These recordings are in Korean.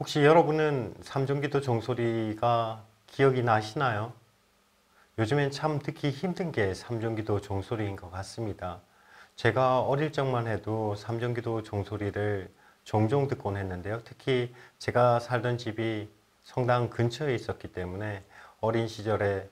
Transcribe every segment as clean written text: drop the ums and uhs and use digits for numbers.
혹시 여러분은 삼중기도 종소리가 기억이 나시나요? 요즘엔 참 듣기 힘든 게 삼중기도 종소리인 것 같습니다. 제가 어릴 적만 해도 삼중기도 종소리를 종종 듣곤 했는데요. 특히 제가 살던 집이 성당 근처에 있었기 때문에 어린 시절에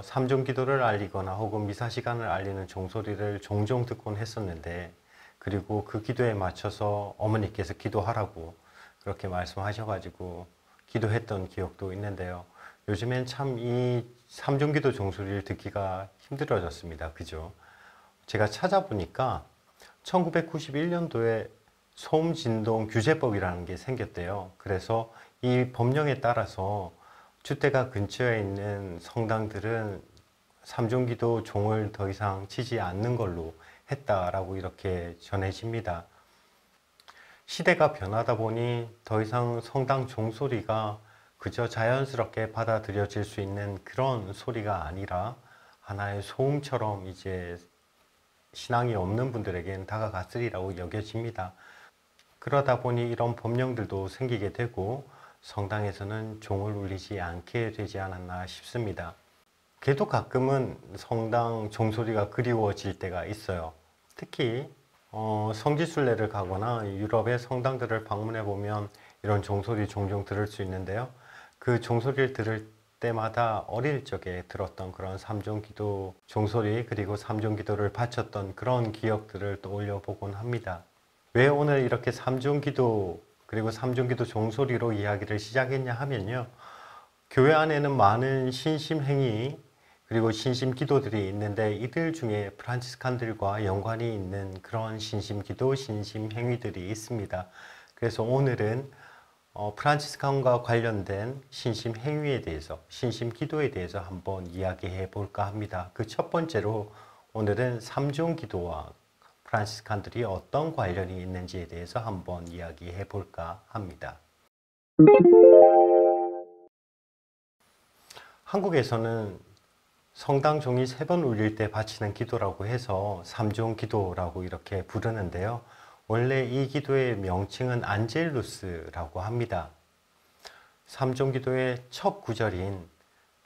삼중기도를 알리거나 혹은 미사시간을 알리는 종소리를 종종 듣곤 했었는데, 그리고 그 기도에 맞춰서 어머니께서 기도하라고 그렇게 말씀하셔가지고 기도했던 기억도 있는데요. 요즘엔 참 이 삼중기도 종소리를 듣기가 힘들어졌습니다. 그죠? 제가 찾아보니까 1991년도에 소음진동 규제법이라는 게 생겼대요. 그래서 이 법령에 따라서 주택가 근처에 있는 성당들은 삼중기도 종을 더 이상 치지 않는 걸로 했다라고 이렇게 전해집니다. 시대가 변하다 보니 더 이상 성당 종소리가 그저 자연스럽게 받아들여질 수 있는 그런 소리가 아니라 하나의 소음처럼 이제 신앙이 없는 분들에겐 다가갔으리라고 여겨집니다. 그러다 보니 이런 법령들도 생기게 되고 성당에서는 종을 울리지 않게 되지 않았나 싶습니다. 그래도 가끔은 성당 종소리가 그리워질 때가 있어요. 특히 성지순례를 가거나 유럽의 성당들을 방문해 보면 이런 종소리 종종 들을 수 있는데요. 그 종소리를 들을 때마다 어릴 적에 들었던 그런 삼중기도 종소리, 그리고 삼중기도를 바쳤던 그런 기억들을 떠올려 보곤 합니다. 왜 오늘 이렇게 삼중기도 그리고 삼중기도 종소리로 이야기를 시작했냐 하면요, 교회 안에는 많은 신심행위 그리고 신심기도들이 있는데, 이들 중에 프란치스칸들과 연관이 있는 그런 신심기도, 신심행위들이 있습니다. 그래서 오늘은 프란치스칸과 관련된 신심행위에 대해서, 신심기도에 대해서 한번 이야기해 볼까 합니다. 그 첫 번째로 오늘은 삼중기도와 프란치스칸들이 어떤 관련이 있는지에 대해서 한번 이야기해 볼까 합니다. 한국에서는 성당 종이 3번 울릴 때 바치는 기도라고 해서 삼중기도라고 이렇게 부르는데요. 원래 이 기도의 명칭은 안젤루스라고 합니다. 삼중기도의 첫 구절인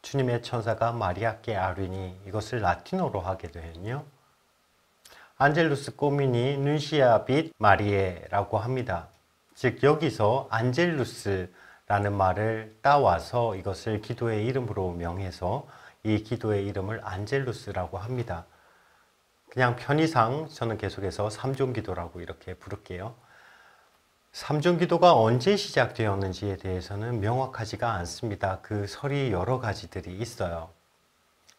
주님의 천사가 마리아께 아뢰니, 이것을 라틴어로 하게 되면요, 안젤루스 꼬미니 눈시아빗 마리에라고 합니다. 즉 여기서 안젤루스라는 말을 따와서 이것을 기도의 이름으로 명해서 이 기도의 이름을 안젤루스라고 합니다. 그냥 편의상 저는 계속해서 삼중기도라고 이렇게 부를게요. 삼중기도가 언제 시작되었는지에 대해서는 명확하지가 않습니다. 그 설이 여러 가지들이 있어요.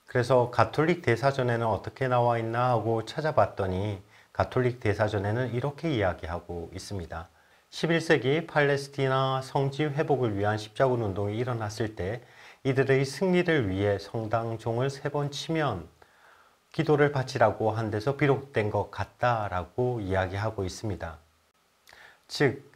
그래서 가톨릭 대사전에는 어떻게 나와 있나 하고 찾아봤더니 가톨릭 대사전에는 이렇게 이야기하고 있습니다. 11세기 팔레스티나 성지 회복을 위한 십자군 운동이 일어났을 때 이들의 승리를 위해 성당 종을 3번 치면 기도를 바치라고 한 데서 비롯된 것 같다라고 이야기하고 있습니다. 즉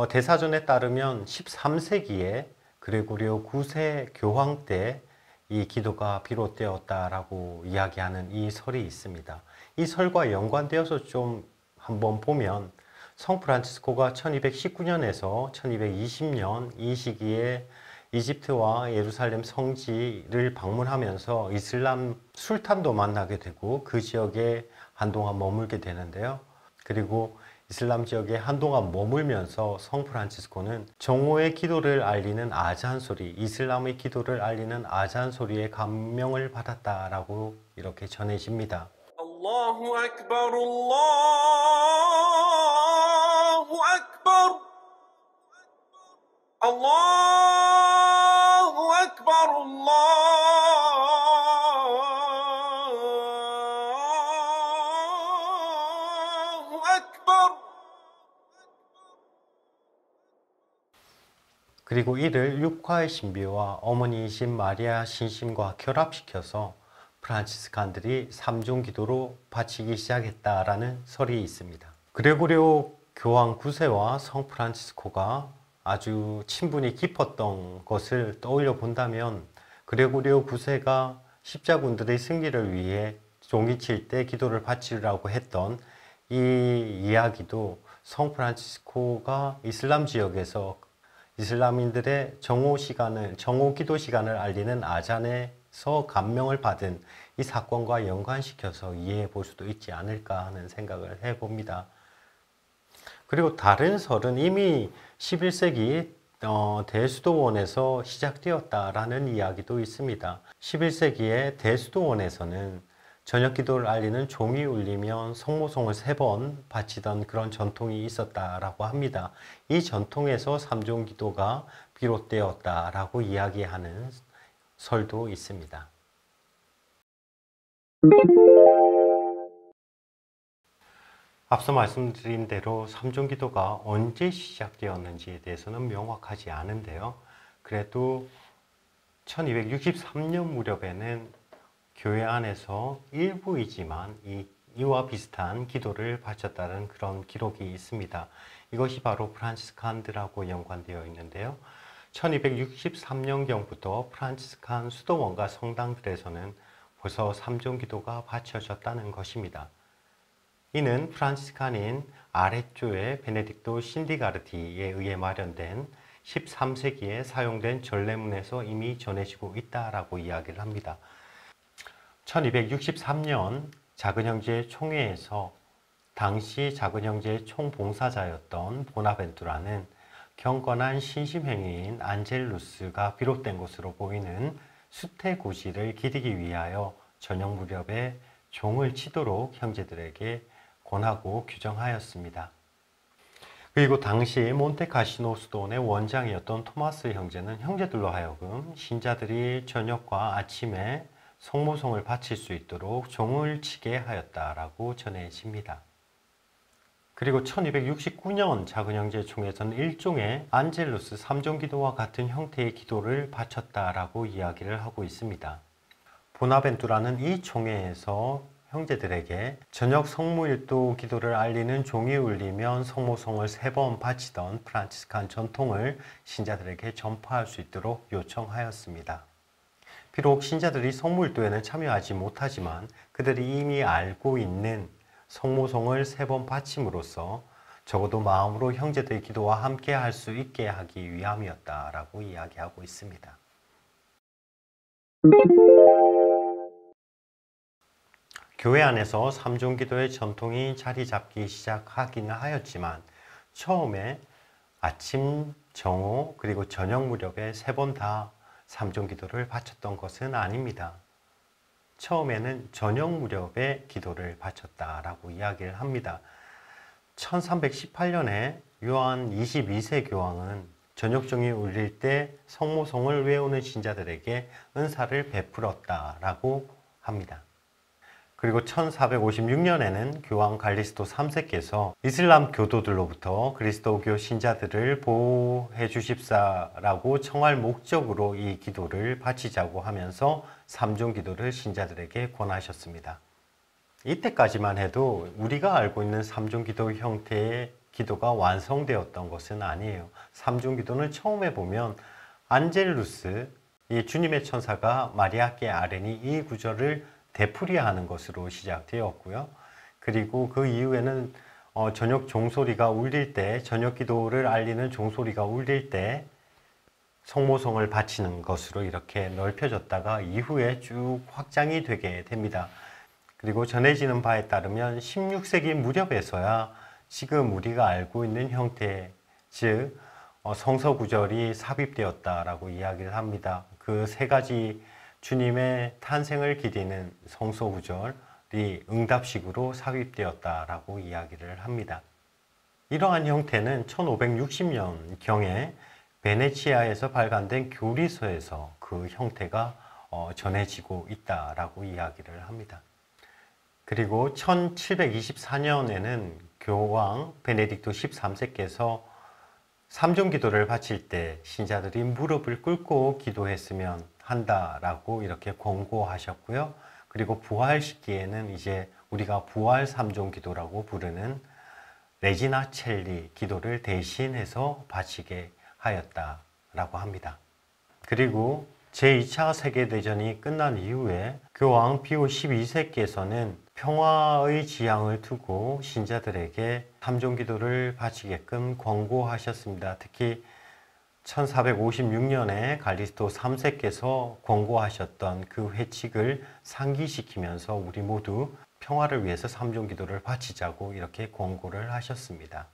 대사전에 따르면 13세기에 그레고리오 9세 교황 때 이 기도가 비롯되었다라고 이야기하는 이 설이 있습니다. 이 설과 연관되어서 좀 한번 보면 성 프란치스코가 1219년에서 1220년 이 시기에 이집트와 예루살렘 성지를 방문하면서 이슬람 술탄도 만나게 되고 그 지역에 한동안 머물게 되는데요. 그리고 이슬람 지역에 한동안 머물면서 성 프란치스코는 정오의 기도를 알리는 아잔 소리, 이슬람의 기도를 알리는 아잔 소리에 감명을 받았다라고 이렇게 전해집니다. 알라후 악발, 알라후 악발, 알라후 악발, 알라후 악발. 그리고 이를 육화의 신비와 어머니이신 마리아 신심과 결합시켜서 프란치스칸들이 삼중기도로 바치기 시작했다라는 설이 있습니다. 그레고리오 교황 9세와 성 프란치스코가 아주 친분이 깊었던 것을 떠올려 본다면, 그레고리오 9세가 십자군들의 승리를 위해 종이칠 때 기도를 바치라고 했던 이 이야기도 성 프란치스코가 이슬람 지역에서 이슬람인들의 정오 기도 시간을 알리는 아잔에서 감명을 받은 이 사건과 연관시켜서 이해해 볼 수도 있지 않을까 하는 생각을 해봅니다. 그리고 다른 설은 이미 11세기 대수도원에서 시작되었다라는 이야기도 있습니다. 11세기에 대수도원에서는 저녁 기도를 알리는 종이 울리면 성모송을 3번 바치던 그런 전통이 있었다라고 합니다. 이 전통에서 삼종 기도가 비롯되었다라고 이야기하는 설도 있습니다. 앞서 말씀드린 대로 삼종 기도가 언제 시작되었는지에 대해서는 명확하지 않은데요. 그래도 1263년 무렵에는 교회 안에서 일부이지만 이와 비슷한 기도를 바쳤다는 그런 기록이 있습니다. 이것이 바로 프란치스칸들하고 연관되어 있는데요. 1263년경부터 프란치스칸 수도원과 성당들에서는 벌써 삼종 기도가 바쳐졌다는 것입니다. 이는 프란치스칸인 아레쪼의 베네딕토 신디가르티에 의해 마련된 13세기에 사용된 전례문에서 이미 전해지고 있다라고 이야기를 합니다. 1263년 작은 형제 총회에서 당시 작은 형제의 총봉사자였던 보나벤투라는 경건한 신심행위인 안젤루스가 비롯된 것으로 보이는 수태고지를 기리기 위하여 저녁 무렵에 종을 치도록 형제들에게 권하고 규정하였습니다. 그리고 당시 몬테카시노 수도원의 원장이었던 토마스 형제는 형제들로 하여금 신자들이 저녁과 아침에 성모송을 바칠 수 있도록 종을 치게 하였다라고 전해집니다. 그리고 1269년 작은 형제 총회에서는 일종의 안젤루스 삼종 기도와 같은 형태의 기도를 바쳤다라고 이야기를 하고 있습니다. 보나벤투라는 이 총회에서 형제들에게 저녁 성모일도 기도를 알리는 종이 울리면 성모송을 3번 바치던 프란치스칸 전통을 신자들에게 전파할 수 있도록 요청하였습니다. 비록 신자들이 성모일도에는 참여하지 못하지만 그들이 이미 알고 있는 성모송을 3번 바침으로써 적어도 마음으로 형제들의 기도와 함께 할 수 있게 하기 위함이었다라고 이야기하고 있습니다. 교회 안에서 삼종 기도의 전통이 자리 잡기 시작하기는 하였지만 처음에 아침, 정오, 그리고 저녁 무렵에 3번 다 삼종 기도를 바쳤던 것은 아닙니다. 처음에는 저녁 무렵에 기도를 바쳤다라고 이야기를 합니다. 1318년에 요한 22세 교황은 저녁종이 울릴 때 성모송을 외우는 신자들에게 은사를 베풀었다라고 합니다. 그리고 1456년에는 교황 갈리스토 3세께서 이슬람 교도들로부터 그리스도교 신자들을 보호해 주십사라고 청할 목적으로 이 기도를 바치자고 하면서 삼종 기도를 신자들에게 권하셨습니다. 이때까지만 해도 우리가 알고 있는 삼종 기도 형태의 기도가 완성되었던 것은 아니에요. 삼종 기도는 처음에 보면 안젤루스, 이 주님의 천사가 마리아께 아뢰니 이 구절을 되풀이하는 것으로 시작되었고요. 그리고 그 이후에는 저녁 종소리가 울릴 때, 저녁 기도를 알리는 종소리가 울릴 때 성모송을 바치는 것으로 이렇게 넓혀졌다가 이후에 쭉 확장이 되게 됩니다. 그리고 전해지는 바에 따르면 16세기 무렵에서야 지금 우리가 알고 있는 형태, 즉 성서 구절이 삽입되었다라고 이야기를 합니다. 그 3가지 주님의 탄생을 기리는 성서 구절이 응답식으로 삽입되었다라고 이야기를 합니다. 이러한 형태는 1560년경에 베네치아에서 발간된 교리서에서 그 형태가 전해지고 있다라고 이야기를 합니다. 그리고 1724년에는 교황 베네딕토 13세께서 삼종 기도를 바칠 때 신자들이 무릎을 꿇고 기도했으면 한다라고 이렇게 권고하셨고요. 그리고 부활 시기에는 이제 우리가 부활 삼종 기도라고 부르는 레지나 첼리 기도를 대신해서 바치게 하였다라고 합니다. 그리고 제2차 세계대전이 끝난 이후에 교황 비오 12세께서는 평화의 지향을 두고 신자들에게 삼종 기도를 바치게끔 권고하셨습니다. 특히 1456년에 갈리스토 3세께서 권고하셨던 그 회칙을 상기시키면서 우리 모두 평화를 위해서 삼종기도를 바치자고 이렇게 권고를 하셨습니다.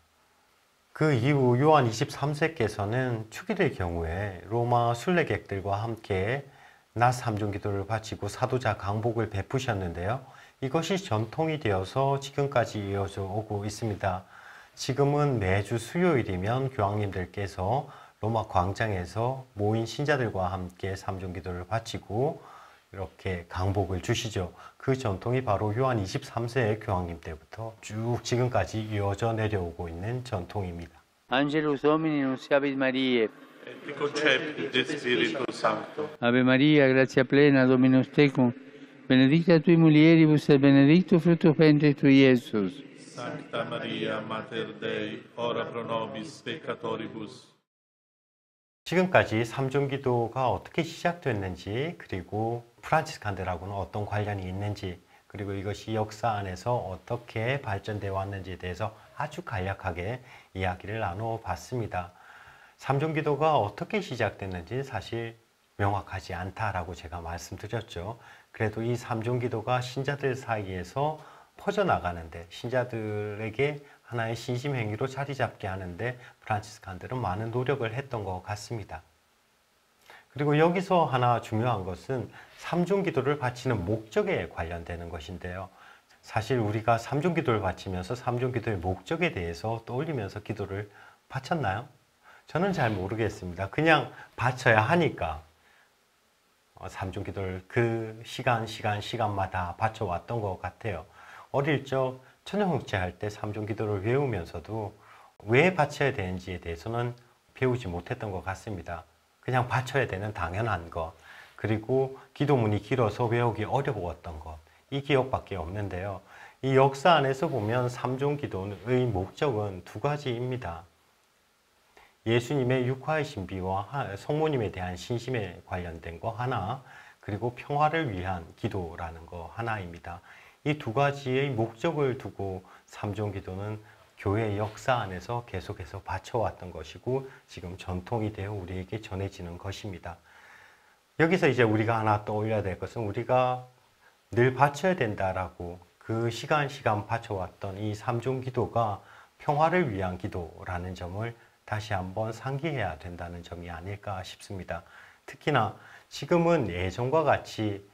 그 이후 요한 23세께서는 축일의 경우에 로마 순례객들과 함께 낮 삼종기도를 바치고 사도자 강복을 베푸셨는데요. 이것이 전통이 되어서 지금까지 이어져 오고 있습니다. 지금은 매주 수요일이면 교황님들께서 로마 광장에서 모인 신자들과 함께 삼종기도를 바치고 이렇게 강복을 주시죠. 그 전통이 바로 요한 23세의 교황님 때부터 쭉 지금까지 이어져 내려오고 있는 전통입니다. Angelus Domini nunciavit Mariae. Et concepit de Spiritu Sancto. Ave Maria, gratia plena, Dominus tecum, benedicta tui mulieribus et benedictus fructus ventris tui, Iesus. Sancta Maria, Mater Dei, ora pro nobis peccatoribus. 지금까지 삼종기도가 어떻게 시작됐는지, 그리고 프란치스칸들하고는 어떤 관련이 있는지, 그리고 이것이 역사 안에서 어떻게 발전되어 왔는지에 대해서 아주 간략하게 이야기를 나눠 봤습니다. 삼종기도가 어떻게 시작됐는지 사실 명확하지 않다라고 제가 말씀드렸죠. 그래도 이 삼종기도가 신자들 사이에서 퍼져나가는데, 신자들에게 하나의 신심행위로 자리 잡게 하는데 프란치스칸들은 많은 노력을 했던 것 같습니다. 그리고 여기서 하나 중요한 것은 삼종기도를 바치는 목적에 관련되는 것인데요. 사실 우리가 삼종기도를 바치면서 삼종기도의 목적에 대해서 떠올리면서 기도를 바쳤나요? 저는 잘 모르겠습니다. 그냥 바쳐야 하니까 삼종기도를 그 시간마다 바쳐왔던 것 같아요. 어릴 적 천연국제 할 때 삼종기도를 외우면서도 왜 바쳐야 되는지에 대해서는 배우지 못했던 것 같습니다. 그냥 바쳐야 되는 당연한 것, 그리고 기도문이 길어서 외우기 어려웠던 것, 이 기억밖에 없는데요. 이 역사 안에서 보면 삼종기도의 목적은 두 가지입니다. 예수님의 육화의 신비와 성모님에 대한 신심에 관련된 거 하나, 그리고 평화를 위한 기도라는 거 하나입니다. 이 두 가지의 목적을 두고 삼종기도는 교회 역사 안에서 계속해서 바쳐왔던 것이고 지금 전통이 되어 우리에게 전해지는 것입니다. 여기서 이제 우리가 하나 떠올려야 될 것은 우리가 늘 바쳐야 된다라고 그 시간 바쳐왔던 이 삼종기도가 평화를 위한 기도라는 점을 다시 한번 상기해야 된다는 점이 아닐까 싶습니다. 특히나 지금은 예전과 같이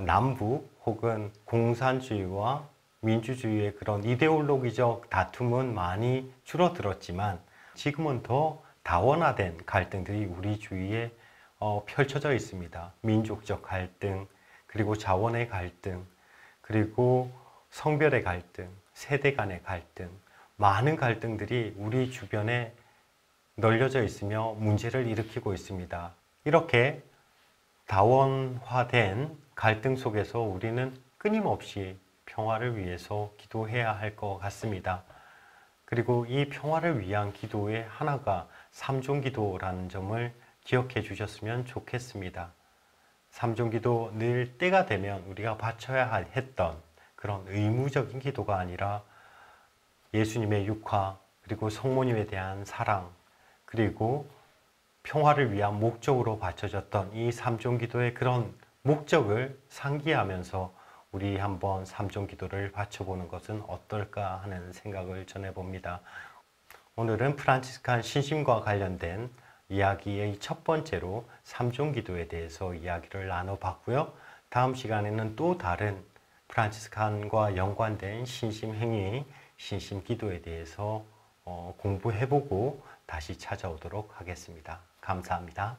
남북 혹은 공산주의와 민주주의의 그런 이데올로기적 다툼은 많이 줄어들었지만 지금은 더 다원화된 갈등들이 우리 주위에 펼쳐져 있습니다. 민족적 갈등, 그리고 자원의 갈등, 그리고 성별의 갈등, 세대 간의 갈등, 많은 갈등들이 우리 주변에 널려져 있으며 문제를 일으키고 있습니다. 이렇게 다원화된 갈등 속에서 우리는 끊임없이 평화를 위해서 기도해야 할 것 같습니다. 그리고 이 평화를 위한 기도의 하나가 삼종기도라는 점을 기억해 주셨으면 좋겠습니다. 삼종기도 늘 때가 되면 우리가 바쳐야 했던 그런 의무적인 기도가 아니라 예수님의 육화, 그리고 성모님에 대한 사랑, 그리고 평화를 위한 목적으로 바쳐졌던 이 삼종기도의 그런 목적을 상기하면서 우리 한번 삼종기도를 바쳐보는 것은 어떨까 하는 생각을 전해봅니다. 오늘은 프란치스칸 신심과 관련된 이야기의 첫 번째로 삼종기도에 대해서 이야기를 나눠봤고요. 다음 시간에는 또 다른 프란치스칸과 연관된 신심행위, 신심기도에 대해서 공부해보고 다시 찾아오도록 하겠습니다. 감사합니다.